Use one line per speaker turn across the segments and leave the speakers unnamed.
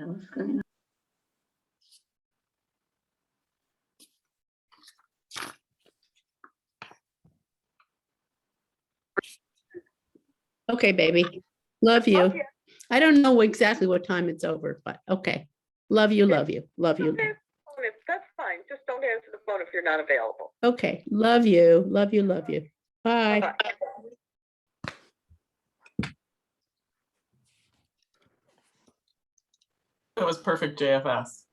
What's going on? Okay, baby. Love you.
Love you.
I don't know exactly what time it's over, but okay. Love you, love you, love you.
Okay, that's fine. Just don't answer the phone if you're not available.
Okay, love you, love you, love you. Bye.
Bye-bye.
It was perfect JFS.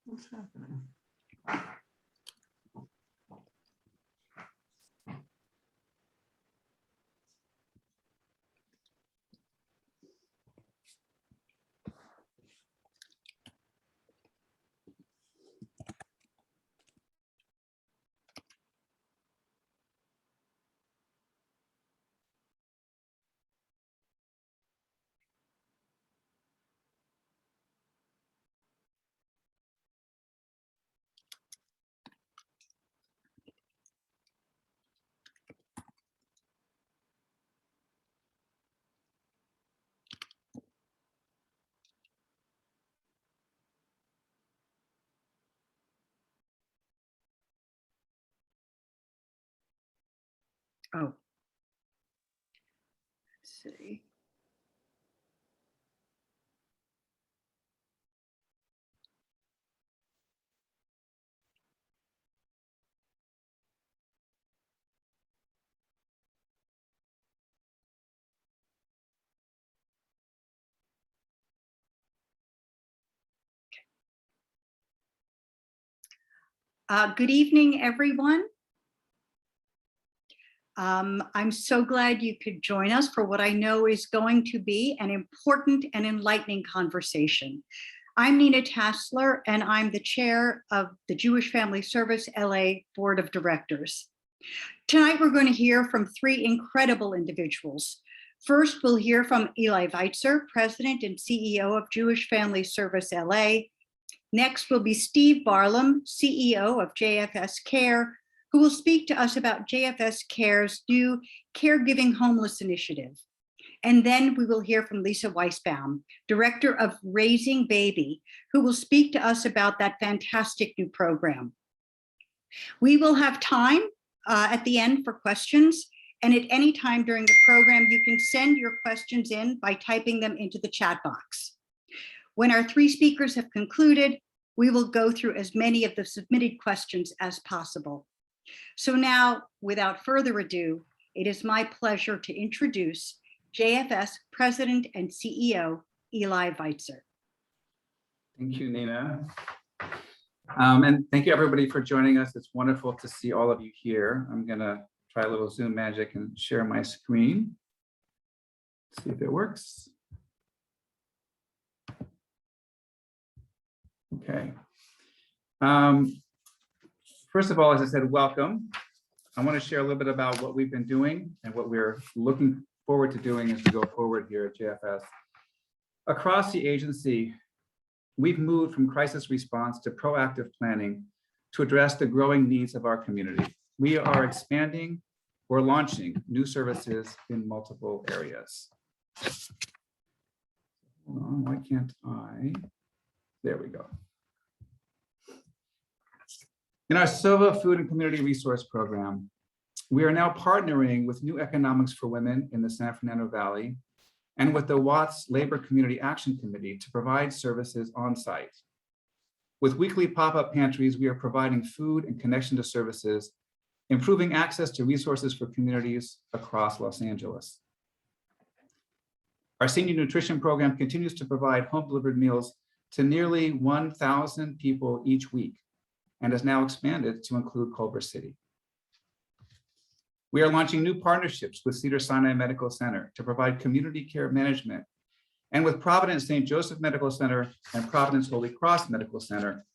What's happening?
Oh. Let's see. Good evening, everyone. I'm so glad you could join us for what I know is going to be an important and enlightening conversation. I'm Nina Tassler, and I'm the chair of the Jewish Family Service LA Board of Directors. Tonight, we're going to hear from three incredible individuals. First, we'll hear from Eli Weitzer, President and CEO of Jewish Family Service LA. Next will be Steve Barlam, CEO of JFS Care, who will speak to us about JFS Care's new Caregiving Homeless Initiative. And then we will hear from Lisa Weisbaum, Director of Raising Baby, who will speak to us about that fantastic new program. We will have time at the end for questions, and at any time during the program, you can send your questions in by typing them into the chat box. When our three speakers have concluded, we will go through as many of the submitted questions as possible. So now, without further ado, it is my pleasure to introduce JFS President and CEO, Eli Weitzer.
Thank you, Nina. And thank you everybody for joining us. It's wonderful to see all of you here. I'm gonna try a little Zoom magic and share my screen. See if it works. Okay. First of all, as I said, welcome. I want to share a little bit about what we've been doing and what we're looking forward to doing as we go forward here at JFS. Across the agency, we've moved from crisis response to proactive planning to address the growing needs of our community. We are expanding or launching new services in multiple areas. Hold on, why can't I? There we go. In our SOVA Food and Community Resource Program, we are now partnering with New Economics for Women in the San Fernando Valley and with the Watts Labor Community Action Committee to provide services on site. With weekly pop-up pantries, we are providing food and connection to services, improving access to resources for communities across Los Angeles. Our senior nutrition program continues to provide home-delivered meals to nearly 1,000 people each week and has now expanded to include Culver City. We are launching new partnerships with Cedars-Sinai Medical Center to provide community care management, and with Providence St. Joseph Medical Center and Providence Holy Cross Medical Center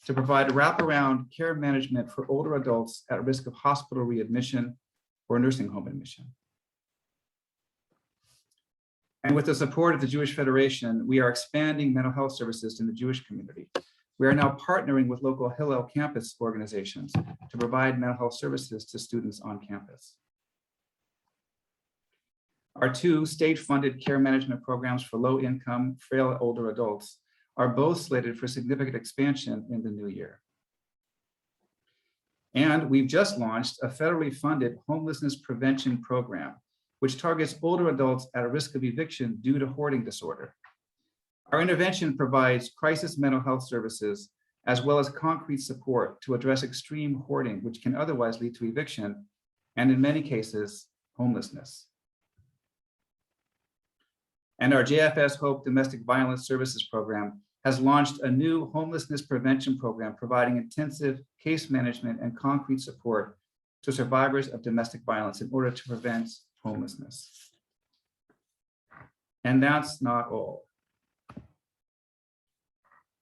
to provide wraparound care management for older adults at risk of hospital readmission or nursing home admission. And with the support of the Jewish Federation, we are expanding mental health services in the Jewish community. We are now partnering with local Hillel campus organizations to provide mental health services to students on campus. Our two state-funded care management programs for low-income, frail older adults are both slated for significant expansion in the new year. And we've just launched a federally funded homelessness prevention program, which targets older adults at a risk of eviction due to hoarding disorder. Our intervention provides crisis mental health services, as well as concrete support to address extreme hoarding, which can otherwise lead to eviction, and in many cases, homelessness. And our JFS Hope Domestic Violence Services Program has launched a new homelessness prevention program, providing intensive case management and concrete support to survivors of domestic violence in order to prevent homelessness. And that's not all.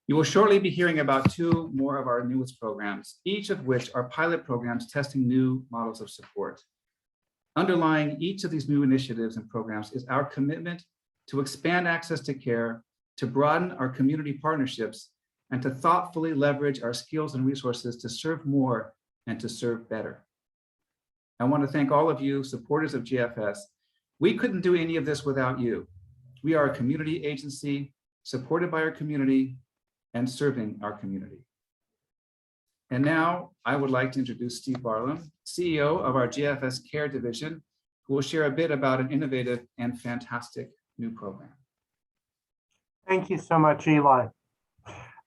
You will shortly be hearing about two more of our newest programs, each of which are pilot programs testing new models of support. Underlying each of these new initiatives and programs is our commitment to expand access to care, to broaden our community partnerships, and to thoughtfully leverage our skills and resources to serve more and to serve better. I want to thank all of you, supporters of JFS. We couldn't do any of this without you. We are a community agency supported by our community and serving our community. And now I would like to introduce Steve Barlam, CEO of our JFS Care division, who will share a bit about an innovative and fantastic new program.
Thank you so much, Eli.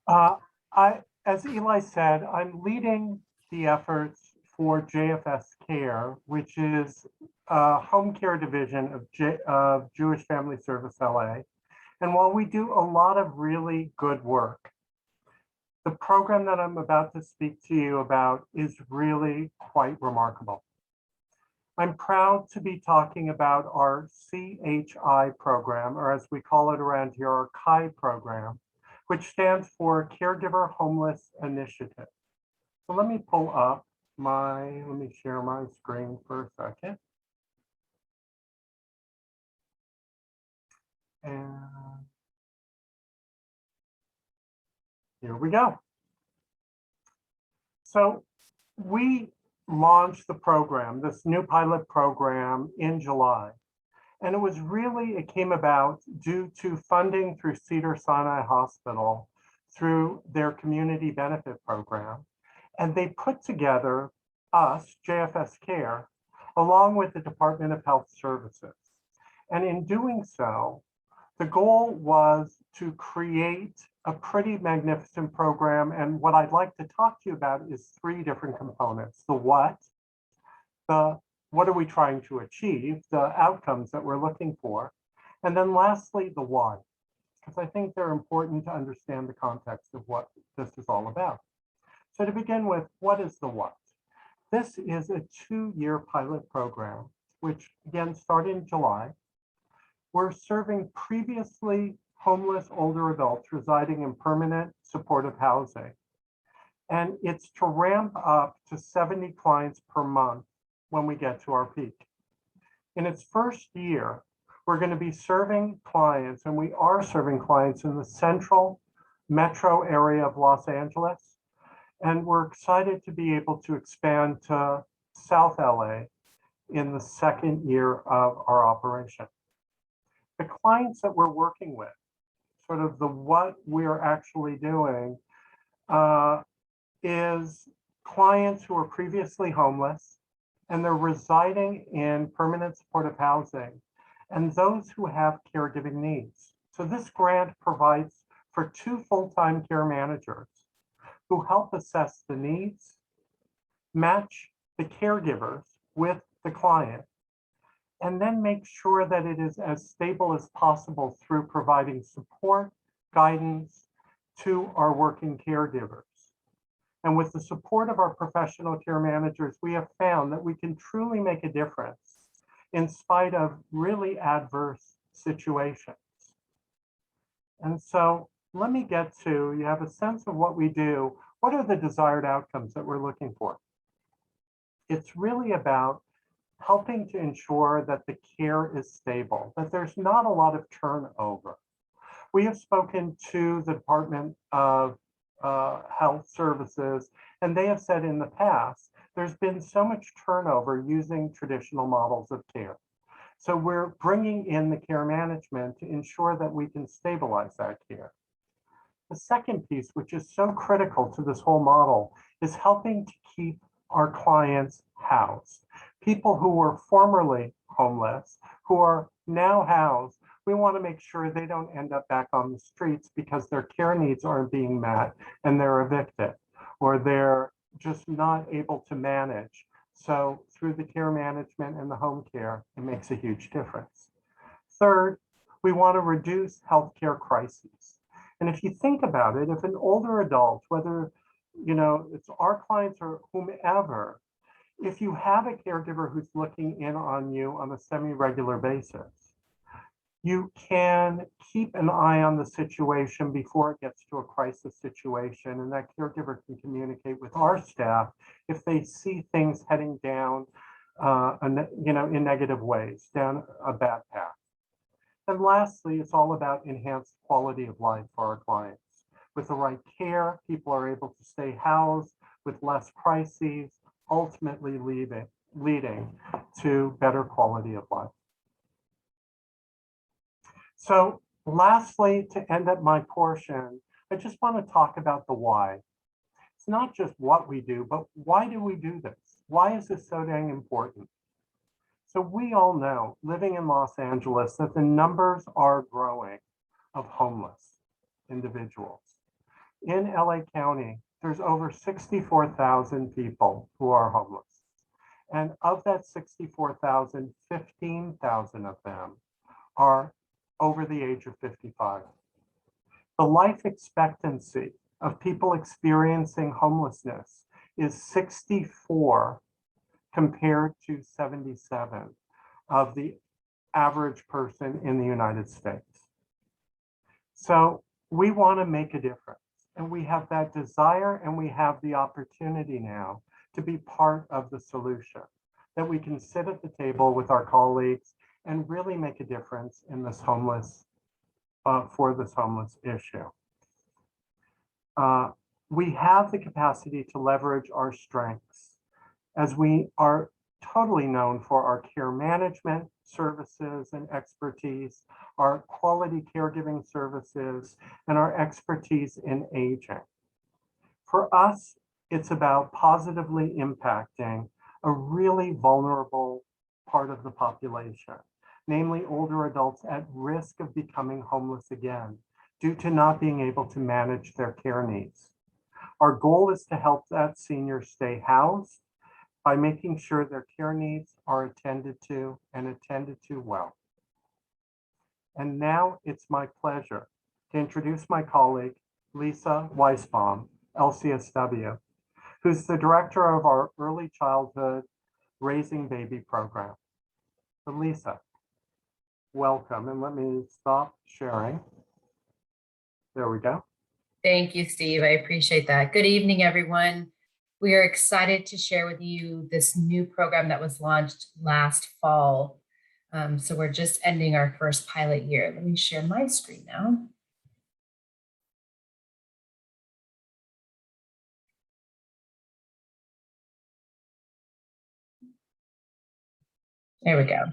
As Eli said, I'm leading the efforts for JFS Care, which is a home care division of Jewish Family Service LA. And while we do a lot of really good work, the program that I'm about to speak to you about is really quite remarkable. I'm proud to be talking about our CHI program, or as we call it around here, our CHI program, which stands for Caregiver Homeless Initiative. So let me pull up let me share my screen for a second. And here we go. So we launched the program, this new pilot program, in July. And it came about due to funding through Cedars-Sinai Hospital through their community benefit program. And they put together us, JFS Care, along with the Department of Health Services. And in doing so, the goal was to create a pretty magnificent program. And what I'd like to talk to you about is three different components: the what are we trying to achieve, the outcomes that we're looking for, and then lastly, the why, because I think they're important to understand the context of what this is all about. So to begin with, what is the what? This is a 2-year pilot program, which again started in July. We're serving previously homeless older adults residing in permanent supportive housing. And it's to ramp up to 70 clients per month when we get to our peak. In its first year, we're going to be serving clients, and we are serving clients in the central metro area of Los Angeles. And we're excited to be able to expand to South LA in the second year of our operation. The clients that we're working with, sort of the what we're actually doing, is clients who are previously homeless and they're residing in permanent supportive housing, and those who have caregiving needs. So this grant provides for 2 full-time care managers who help assess the needs, match the caregivers with the client, and then make sure that it is as stable as possible through providing support, guidance to our working caregivers. And with the support of our professional care managers, we have found that we can truly make a difference in spite of really adverse situations. And so let me get to, you have a sense of what we do. What are the desired outcomes that we're looking for? It's really about helping to ensure that the care is stable, that there's not a lot of turnover. We have spoken to the Department of Health Services, and they have said in the past, there's been so much turnover using traditional models of care. So we're bringing in the care management to ensure that we can stabilize that care. The second piece, which is so critical to this whole model, is helping to keep our clients housed. People who were formerly homeless, who are now housed, we want to make sure they don't end up back on the streets because their care needs aren't being met and they're evicted, or they're just not able to manage. So through the care management and the home care, it makes a huge difference. Third, we want to reduce healthcare crises. And if you think about it, if an older adult, whether it's our clients or whomever, if you have a caregiver who's looking in on you on a semi-regular basis, you can keep an eye on the situation before it gets to a crisis situation, and that caregiver can communicate with our staff if they see things heading down, in negative ways, down a bad path. And lastly, it's all about enhanced quality of life for our clients. With the right care, people are able to stay housed with less crises, ultimately leading to better quality of life. So lastly, to end up my portion, I just want to talk about the why. It's not just what we do, but why do we do this? Why is this so dang important? So we all know, living in Los Angeles, that the numbers are growing of homeless individuals. In LA County, there's over 64,000 people who are homeless. And of that 64,000, 15,000 of them are over the age of 55. The life expectancy of people experiencing homelessness is 64 compared to 77 of the average person in the United States. So we want to make a difference, and we have that desire, and we have the opportunity now to be part of the solution, that we can sit at the table with our colleagues and really make a difference in this homeless, for this homeless issue. We have the capacity to leverage our strengths, as we are totally known for our care management services and expertise, our quality caregiving services, and our expertise in aging. For us, it's about positively impacting a really vulnerable part of the population, namely older adults at risk of becoming homeless again due to not being able to manage their care needs. Our goal is to help that senior stay housed by making sure their care needs are attended to and attended to well. And now it's my pleasure to introduce my colleague, Lisa Weisbaum, LCSW, who's the director of our Early Childhood Raising Baby program. So Lisa, welcome, and let me stop sharing. There we go.
Thank you, Steve. I appreciate that. Good evening, everyone. We are excited to share with you this new program that was launched last fall. So we're just ending our first pilot year. Let me share my screen now. There we go.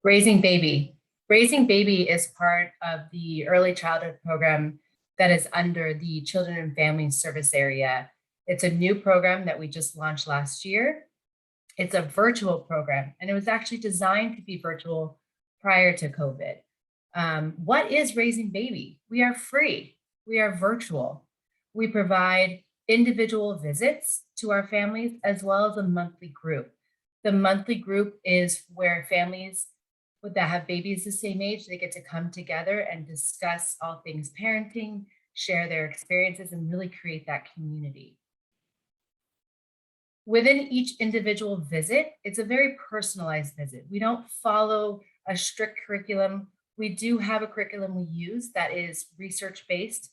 Raising Baby. Raising Baby is part of the early childhood program that is under the Children and Family Service area. It's a new program that we just launched last year. It's a virtual program, and it was actually designed to be virtual prior to COVID. What is Raising Baby? We are free. We are virtual. We provide individual visits to our families as well as a monthly group. The monthly group is where families that have babies the same age, they get to come together and discuss all things parenting, share their experiences, and really create that community. Within each individual visit, it's a very personalized visit. We don't follow a strict curriculum. We do have a curriculum we use that is research-based.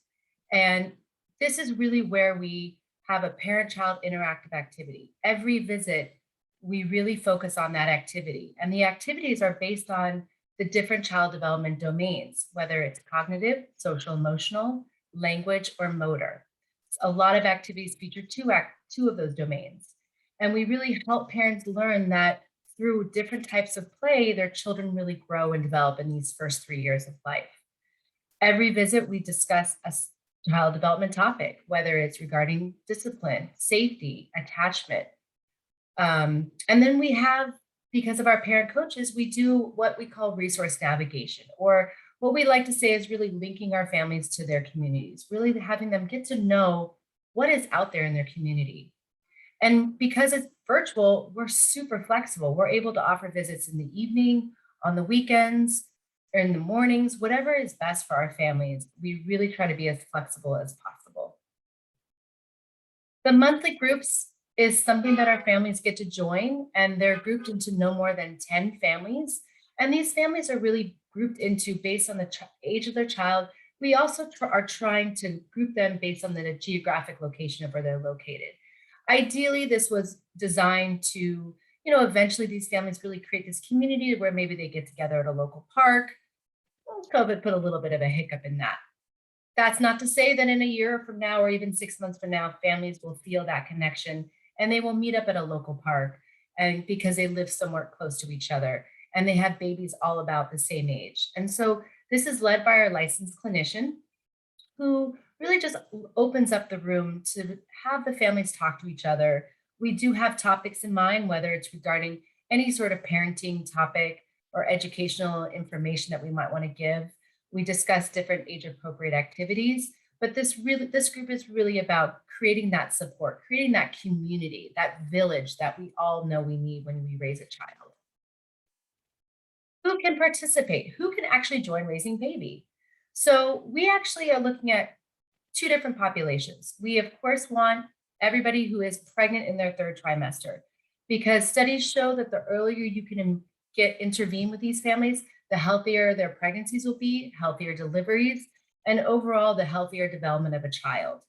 And this is really where we have a parent-child interactive activity. Every visit, we really focus on that activity. And the activities are based on the different child development domains, whether it's cognitive, social, emotional, language, or motor. A lot of activities feature two of those domains. And we really help parents learn that through different types of play, their children really grow and develop in these first 3 years of life. Every visit, we discuss a child development topic, whether it's regarding discipline, safety, attachment. And then we have, because of our parent coaches, we do what we call resource navigation, or what we like to say is really linking our families to their communities, really having them get to know what is out there in their community. And because it's virtual, we're super flexible. We're able to offer visits in the evening, on the weekends, or in the mornings, whatever is best for our families. We really try to be as flexible as possible. The monthly groups is something that our families get to join, and they're grouped into no more than 10 families. And these families are really grouped into based on the age of their child. We also are trying to group them based on the geographic location of where they're located. Ideally, this was designed to, eventually these families really create this community where maybe they get together at a local park. Well, COVID put a little bit of a hiccup in that. That's not to say that in a year from now, or even 6 months from now, families will feel that connection and they will meet up at a local park, and because they live somewhere close to each other and they have babies all about the same age. And so this is led by our licensed clinician who really just opens up the room to have the families talk to each other. We do have topics in mind, whether it's regarding any sort of parenting topic or educational information that we might want to give. We discuss different age-appropriate activities, but this group is really about creating that support, creating that community, that village that we all know we need when we raise a child. Who can participate? Who can actually join Raising Baby? So we actually are looking at two different populations. We, of course, want everybody who is pregnant in their third trimester, because studies show that the earlier you can intervene with these families, the healthier their pregnancies will be, healthier deliveries, and overall the healthier development of a child.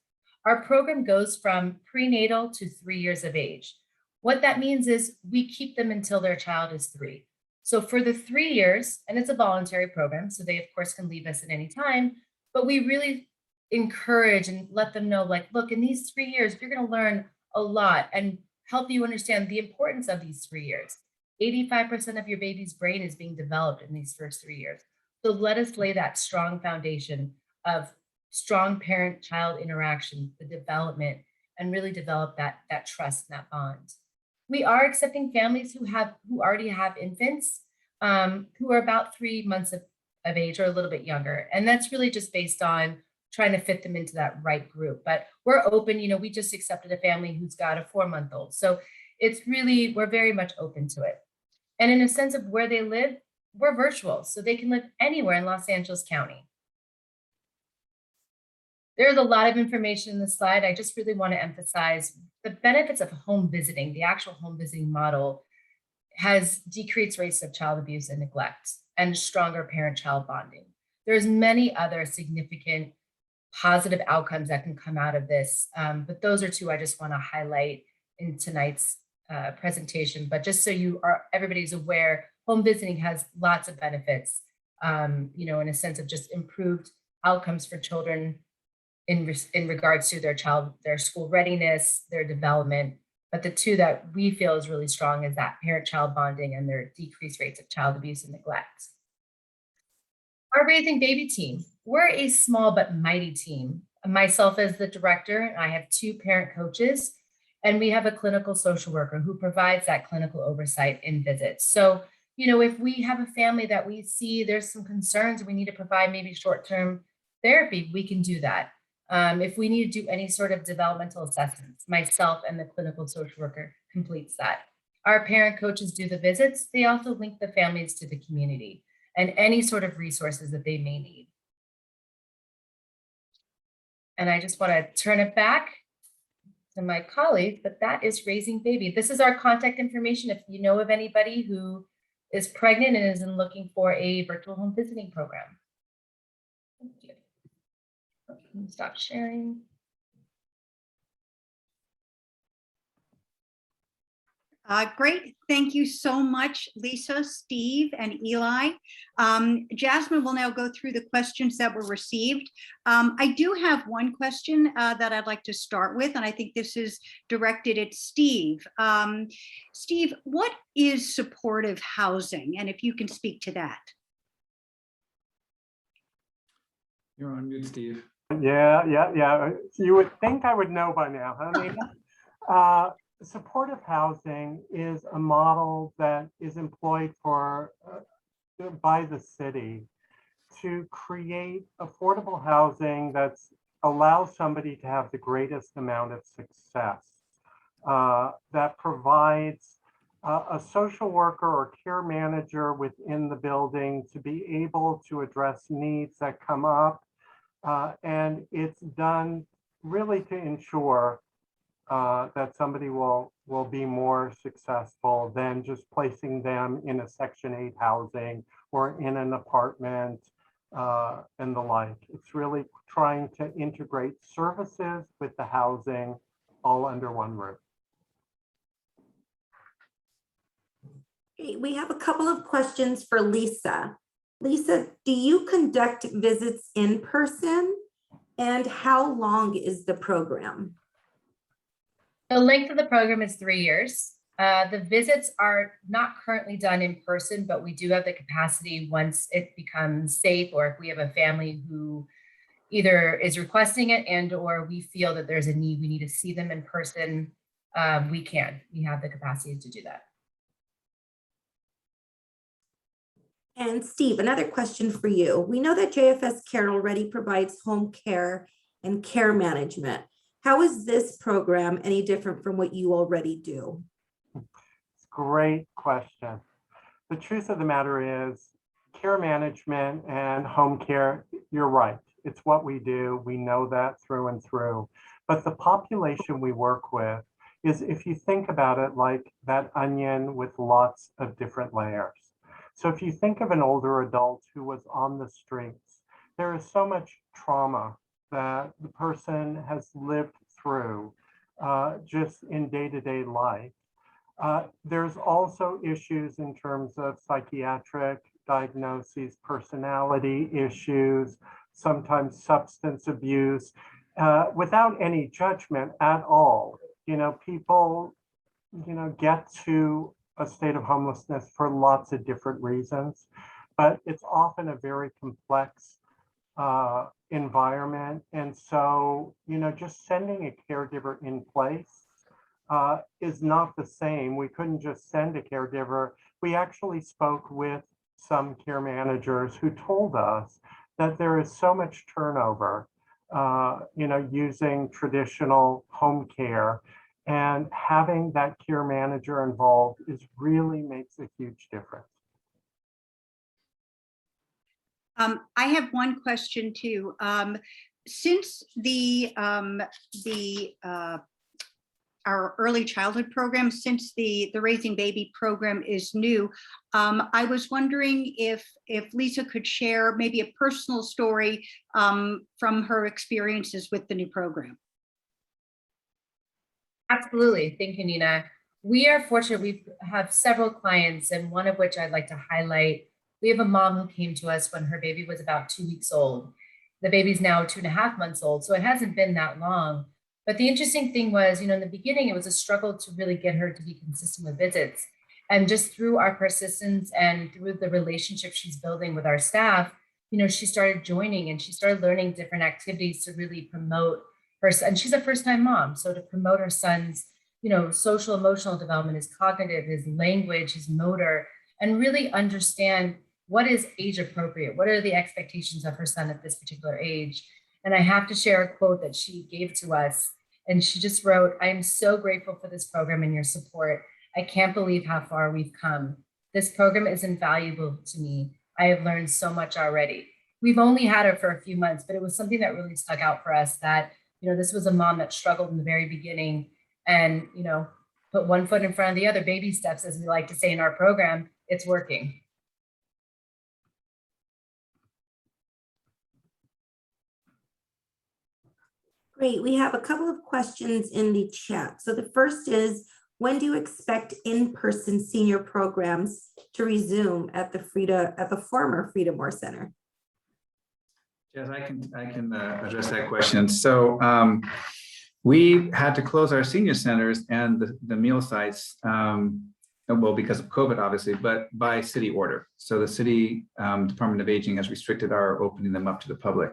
Our program goes from prenatal to 3 years of age. What that means is we keep them until their child is 3. So for the 3 years, and it's a voluntary program, so they of course can leave us at any time, but we really encourage and let them know, like, look, in these 3 years, you're going to learn a lot and help you understand the importance of these 3 years. 85% of your baby's brain is being developed in these first 3 years. So let us lay that strong foundation of strong parent-child interaction, the development, and really develop that trust and that bond. We are accepting families who already have infants who are about 3 months of age or a little bit younger. And that's really just based on trying to fit them into that right group. But we're open, we just accepted a family who's got a 4-month-old. So we're very much open to it. And in a sense of where they live, we're virtual. So they can live anywhere in Los Angeles County. There's a lot of information in this slide. I just really want to emphasize the benefits of home visiting. The actual home visiting model has decreased rates of child abuse and neglect and stronger parent-child bonding. There's many other significant positive outcomes that can come out of this. But those are two I just want to highlight in tonight's presentation. But just so everybody's aware, home visiting has lots of benefits, in a sense of just improved outcomes for children in regards to their school readiness, their development. But the two that we feel is really strong is that parent-child bonding and their decreased rates of child abuse and neglect. Our Raising Baby team, we're a small but mighty team. Myself as the director, I have 2 parent coaches, and we have a clinical social worker who provides that clinical oversight in visits. So, if we have a family that we see there's some concerns, we need to provide maybe short-term therapy, we can do that. If we need to do any sort of developmental assessments, myself and the clinical social worker completes that. Our parent coaches do the visits. They also link the families to the community and any sort of resources that they may need. And I just want to turn it back to my colleague, but that is Raising Baby. This is our contact information if you know of anybody who is pregnant and is looking for a virtual home visiting program. Thank you. Stop sharing.
Great. Thank you so much, Lisa, Steve, and Eli. Jasmine will now go through the questions that were received. I do have one question that I'd like to start with, and I think this is directed at Steve. Steve, what is supportive housing? And if you can speak to that.
You're on mute, Steve.
Yeah. You would think I would know by now, huh, Nina? Supportive housing is a model that is employed by the city to create affordable housing that allows somebody to have the greatest amount of success, that provides a social worker or care manager within the building to be able to address needs that come up. And it's done really to ensure that somebody will be more successful than just placing them in a Section 8 housing or in an apartment and the like. It's really trying to integrate services with the housing all under one roof.
Okay, we have a couple of questions for Lisa. Lisa, do you conduct visits in person? And how long is the program?
The length of the program is 3 years. The visits are not currently done in person, but we do have the capacity once it becomes safe, or if we have a family who either is requesting it and or we feel that there's a need, we need to see them in person, we have the capacity to do that.
And Steve, another question for you. We know that JFS Care already provides home care and care management. How is this program any different from what you already do?
Great question. The truth of the matter is care management and home care, you're right. It's what we do. We know that through and through. But the population we work with is, if you think about it, like that onion with lots of different layers. So if you think of an older adult who was on the streets, there is so much trauma that the person has lived through just in day-to-day life. There's also issues in terms of psychiatric diagnoses, personality issues, sometimes substance abuse, without any judgment at all. People, get to a state of homelessness for lots of different reasons, but it's often a very complex environment. And so, just sending a caregiver in place is not the same. We couldn't just send a caregiver. We actually spoke with some care managers who told us that there is so much turnover, using traditional home care, and having that care manager involved really makes a huge difference.
I have one question too. Since the our early childhood program, since the Raising Baby program is new. I was wondering if Lisa could share maybe a personal story from her experiences with the new program.
Absolutely. Thank you, Nina. We are fortunate. We have several clients, and one of which I'd like to highlight. We have a mom who came to us when her baby was about 2 weeks old. The baby's now 2.5 months old, so it hasn't been that long. But the interesting thing was, in the beginning, it was a struggle to really get her to be consistent with visits. And just through our persistence and through the relationship she's building with our staff, she started joining and she started learning different activities to really promote her. And she's a first-time mom, so to promote her son's, social emotional development, his cognitive, his language, his motor, and really understand what is age appropriate, what are the expectations of her son at this particular age. And I have to share a quote that she gave to us. And she just wrote, "I am so grateful for this program and your support. I can't believe how far we've come. This program is invaluable to me. I have learned so much already." We've only had her for a few months, but it was something that really stuck out for us that, this was a mom that struggled in the very beginning and, put one foot in front of the other, baby steps, as we like to say in our program. It's working.
Great. We have a couple of questions in the chat. So the first is, when do you expect in-person senior programs to resume at the former Frida Moore Center?
Yes, I can address that question. So we had to close our senior centers and the meal sites, well, because of COVID, obviously, but by city order. So the city Department of Aging has restricted our opening them up to the public.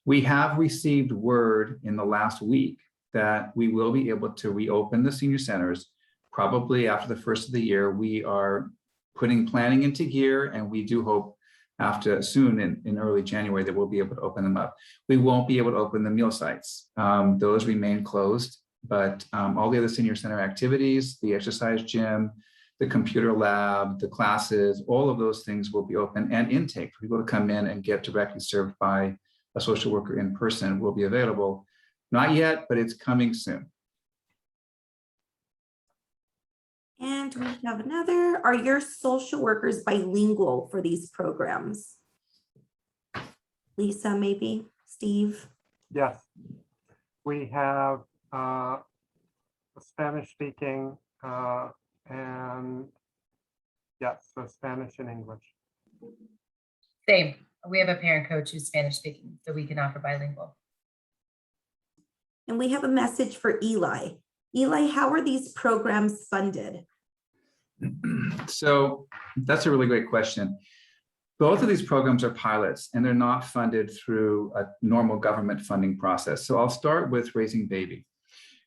We have received word in the last week that we will be able to reopen the senior centers probably after the first of the year. We are putting planning into gear, and we do hope after soon in early January that we'll be able to open them up. We won't be able to open the meal sites. Those remain closed, but all the other senior center activities, the exercise gym, the computer lab, the classes, all of those things will be open, and intake for people to come in and get directly served by a social worker in person will be available. Not yet, but it's coming soon.
And we have another. Are your social workers bilingual for these programs? Lisa, maybe? Steve?
Yes. We have a Spanish speaking and yes, so Spanish and English.
Same. We have a parent coach who's Spanish speaking, so we can offer bilingual.
And we have a message for Eli. Eli, how are these programs funded?
So that's a really great question. Both of these programs are pilots, and they're not funded through a normal government funding process. So I'll start with Raising Baby.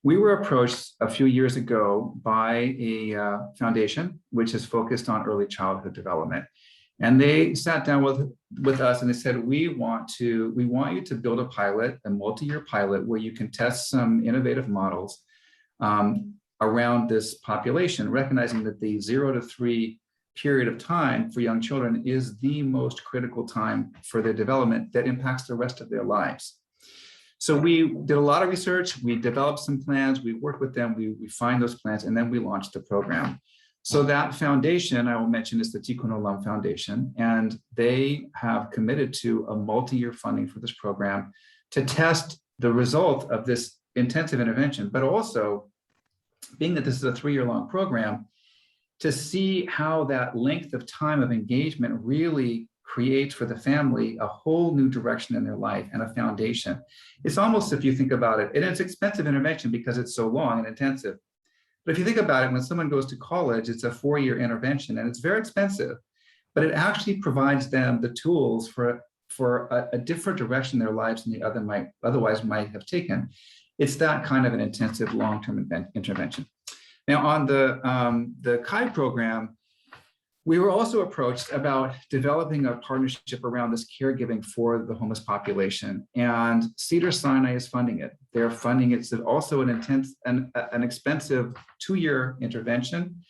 We were approached a few years ago by a foundation which is focused on early childhood development. And they sat down with us and they said, we want you to build a pilot, a multi-year pilot, where you can test some innovative models around this population, recognizing that the 0 to 3 period of time for young children is the most critical time for their development that impacts the rest of their lives. So we did a lot of research, we developed some plans, we worked with them, we refined those plans, and then we launched the program. So that foundation, I will mention, is the Tikkun Olam Foundation, and they have committed to a multi-year funding for this program to test the result of this intensive intervention, but also, being that this is a 3-year-long program, to see how that length of time of engagement really creates for the family a whole new direction in their life and a foundation. It's almost, if you think about it, and it's expensive intervention because it's so long and intensive. But if you think about it, when someone goes to college, it's a 4-year intervention and it's very expensive, but it actually provides them the tools for a different direction in their lives than the otherwise might have taken. It's that kind of an intensive long-term intervention. Now on the CHI program, we were also approached about developing a partnership around this caregiving for the homeless population, and Cedars-Sinai is funding it. They're funding it. It's also an expensive 2-year intervention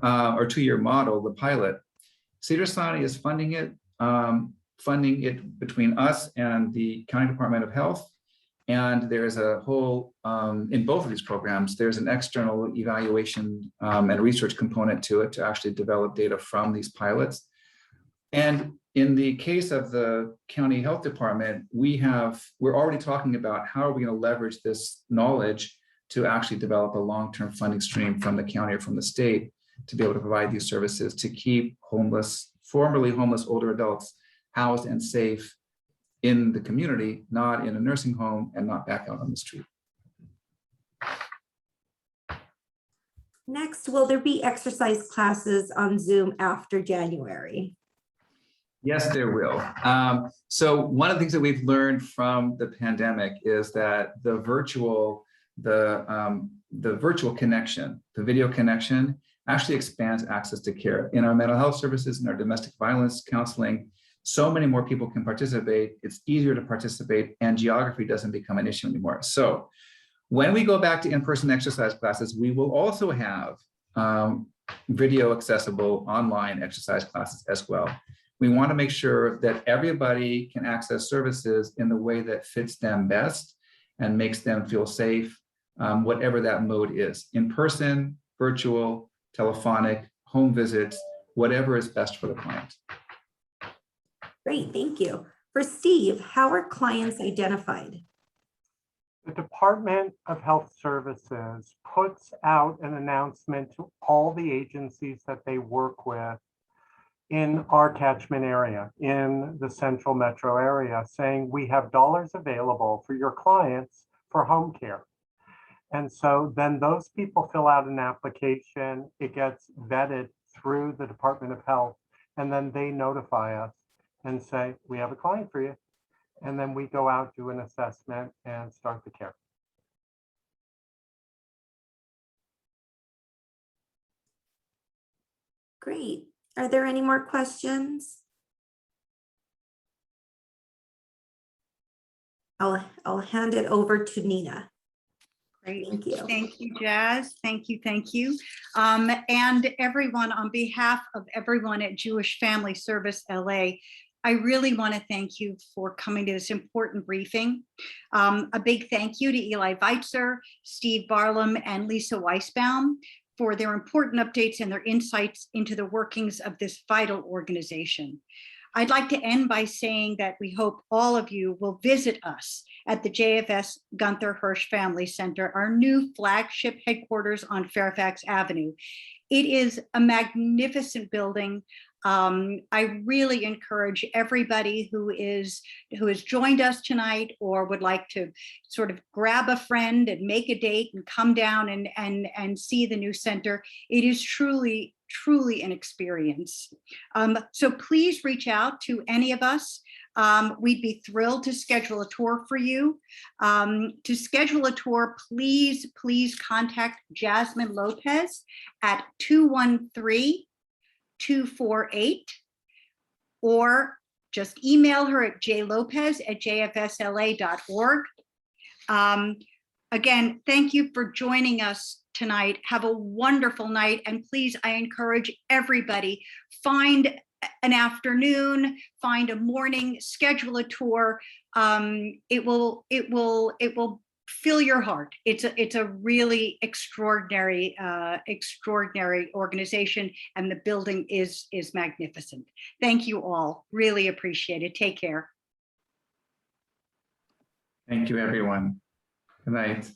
or 2-year model, the pilot. Cedars-Sinai is funding it between us and the County Department of Health. And there's a whole, in both of these programs, there's an external evaluation and research component to it to actually develop data from these pilots. And in the case of the county health department, we're already talking about how are we going to leverage this knowledge to actually develop a long-term funding stream from the county or from the state to be able to provide these services to keep formerly homeless older adults housed and safe in the community, not in a nursing home and not back out on the street.
Next, will there be exercise classes on Zoom after January?
Yes, there will. So one of the things that we've learned from the pandemic is that the virtual connection, the video connection, actually expands access to care. In our mental health services and our domestic violence counseling, so many more people can participate. It's easier to participate, and geography doesn't become an issue anymore. So when we go back to in-person exercise classes, we will also have video accessible online exercise classes as well. We want to make sure that everybody can access services in the way that fits them best and makes them feel safe, whatever that mode is, in person, virtual, telephonic, home visits, whatever is best for the client.
Great, thank you. For Steve, how are clients identified?
The Department of Health Services puts out an announcement to all the agencies that they work with in our catchment area, in the central metro area, saying we have dollars available for your clients for home care. And so then those people fill out an application, it gets vetted through the Department of Health, and then they notify us and say, we have a client for you. And then we go out, do an assessment, and start the care.
Great. Are there any more questions? I'll hand it over to Nina.
Great.
Thank you.
Thank you, Jazz. Thank you. Thank you. And everyone, on behalf of everyone at Jewish Family Service LA, I really want to thank you for coming to this important briefing. A big thank you to Eli Weitzer, Steve Barlam, and Lisa Weisbaum for their important updates and their insights into the workings of this vital organization. I'd like to end by saying that we hope all of you will visit us at the JFS Gunther Hirsch Family Center, our new flagship headquarters on Fairfax Avenue. It is a magnificent building. I really encourage everybody who has joined us tonight or would like to sort of grab a friend and make a date and come down and see the new center. It is truly an experience. So please reach out to any of us. We'd be thrilled to schedule a tour for you. To schedule a tour, please contact Jasmine Lopez at 213-248, or just email her at jlopez@jfsla.org. Again, thank you for joining us tonight. Have a wonderful night. And please, I encourage everybody, find an afternoon, find a morning, schedule a tour. It will fill your heart. It's a really extraordinary organization, and the building is magnificent. Thank you all. Really appreciate it. Take care.
Thank you, everyone. Good night.